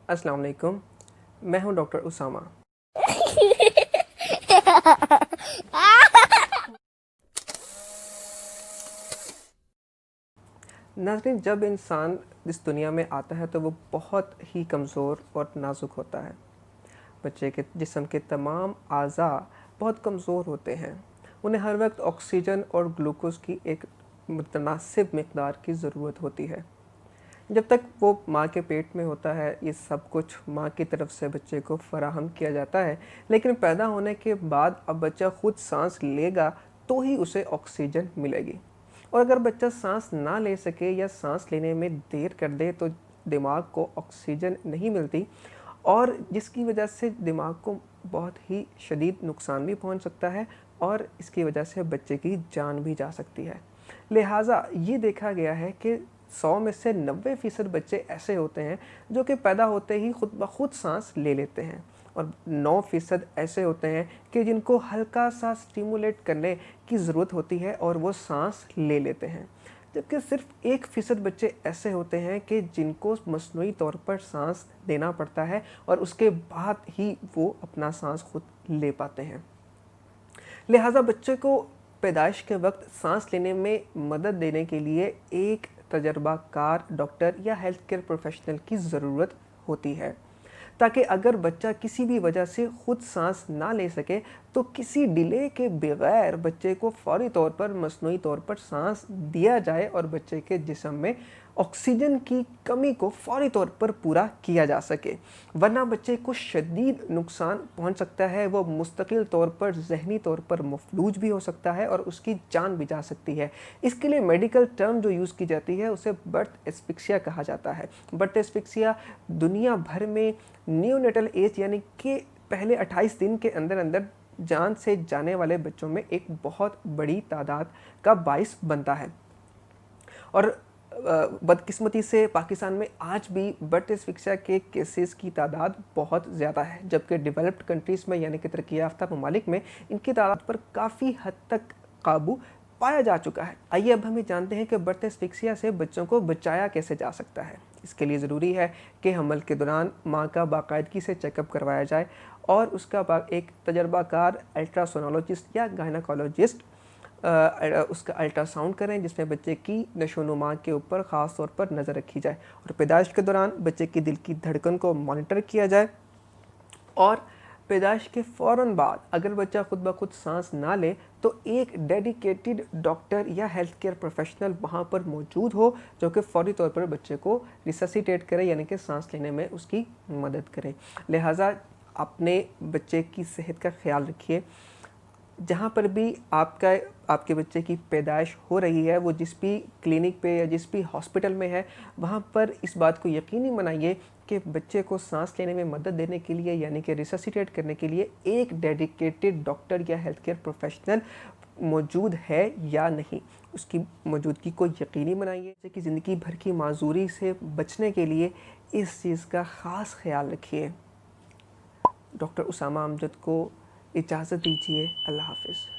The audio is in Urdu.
السلام علیکم، میں ہوں ڈاکٹر اسامہ۔ ناظرین، جب انسان اس دنیا میں آتا ہے تو وہ بہت ہی کمزور اور نازک ہوتا ہے۔ بچے کے جسم کے تمام اعضاء بہت کمزور ہوتے ہیں۔ انہیں ہر وقت آکسیجن اور گلوکوز کی ایک متناسب مقدار کی ضرورت ہوتی ہے۔ جب تک وہ ماں کے پیٹ میں ہوتا ہے یہ سب کچھ ماں کی طرف سے بچے کو فراہم کیا جاتا ہے، لیکن پیدا ہونے کے بعد اب بچہ خود سانس لے گا تو ہی اسے آکسیجن ملے گی، اور اگر بچہ سانس نہ لے سکے یا سانس لینے میں دیر کر دے تو دماغ کو آکسیجن نہیں ملتی، اور جس کی وجہ سے دماغ کو بہت ہی شدید نقصان بھی پہنچ سکتا ہے، اور اس کی وجہ سے بچے کی جان بھی جا سکتی ہے۔ لہٰذا یہ دیکھا گیا ہے کہ 100 میں سے 90% بچے ایسے ہوتے ہیں جو کہ پیدا ہوتے ہی خود بخود سانس لے لیتے ہیں، اور 9% ایسے ہوتے ہیں کہ جن کو ہلکا سا سٹیمولیٹ کرنے کی ضرورت ہوتی ہے اور وہ سانس لے لیتے ہیں، جبکہ صرف 1% بچے ایسے ہوتے ہیں کہ جن کو مصنوعی طور پر سانس دینا پڑتا ہے اور اس کے بعد ہی وہ اپنا سانس خود لے پاتے ہیں۔ لہٰذا بچے کو پیدائش کے وقت سانس لینے میں مدد دینے کے لیے ایک تجربہ کار ڈاکٹر یا ہیلتھ کیئر پروفیشنل کی ضرورت ہوتی ہے، تاکہ اگر بچہ کسی بھی وجہ سے خود سانس نہ لے سکے تو کسی ڈیلے کے بغیر بچے کو فوری طور پر مصنوعی طور پر سانس دیا جائے اور بچے کے جسم میں آکسیجن کی کمی کو فوری طور پر پورا کیا جا سکے، ورنہ بچے کو شدید نقصان پہنچ سکتا ہے۔ وہ مستقل طور پر ذہنی طور پر مفلوج بھی ہو سکتا ہے اور اس کی جان بھی جا سکتی ہے۔ اس کے لیے میڈیکل ٹرم جو یوز کی جاتی ہے اسے برتھ اسفکسیا کہا جاتا ہے۔ برتھ اسفکسیا دنیا بھر میں نیونیٹل ایج یعنی کہ پہلے 28 دن کے اندر اندر جان سے جانے والے بچوں میں ایک بہت بڑی تعداد کا باعث بنتا ہے، اور بدقسمتی سے پاکستان میں آج بھی برتھ اسفکسیا کے کیسز کی تعداد بہت زیادہ ہے، جبکہ ڈیولپڈ کنٹریز میں یعنی کہ ترقی یافتہ ممالک میں ان کی تعداد پر کافی حد تک قابو پایا جا چکا ہے۔ آئیے اب ہمیں جانتے ہیں کہ برتھ اسفکسیا سے بچوں کو بچایا کیسے جا سکتا ہے۔ اس کے لیے ضروری ہے کہ حمل کے دوران ماں کا باقاعدگی سے چیک اپ کروایا جائے، اور اس کا ایک تجربہ کار الٹراسونولوجسٹ یا گائنیکولوجسٹ اس کا الٹرا ساؤنڈ کریں، جس میں بچے کی نشو و نما کے اوپر خاص طور پر نظر رکھی جائے، اور پیدائش کے دوران بچے کی دل کی دھڑکن کو مانیٹر کیا جائے، اور پیدائش کے فوراً بعد اگر بچہ خود بخود سانس نہ لے تو ایک ڈیڈیکیٹڈ ڈاکٹر یا ہیلتھ کیئر پروفیشنل وہاں پر موجود ہو جو کہ فوری طور پر بچے کو ریسسیٹیٹ کرے، یعنی کہ سانس لینے میں اس کی مدد کرے۔ لہٰذا اپنے بچے کی صحت کا خیال رکھیے۔ جہاں پر بھی آپ کے بچے کی پیدائش ہو رہی ہے، وہ جس بھی کلینک پہ یا جس بھی ہاسپٹل میں ہے، وہاں پر اس بات کو یقینی بنائیے کہ بچے کو سانس لینے میں مدد دینے کے لیے یعنی کہ ریسسیٹیٹ کرنے کے لیے ایک ڈیڈیکیٹڈ ڈاکٹر یا ہیلتھ کیئر پروفیشنل موجود ہے یا نہیں، اس کی موجودگی کو یقینی بنائیے۔ بچے کی زندگی بھر کی معذوری سے بچنے کے لیے اس چیز کا خاص خیال رکھیے۔ ڈاکٹر اسامہ امجد کو اجازت دیجیے۔ اللہ حافظ۔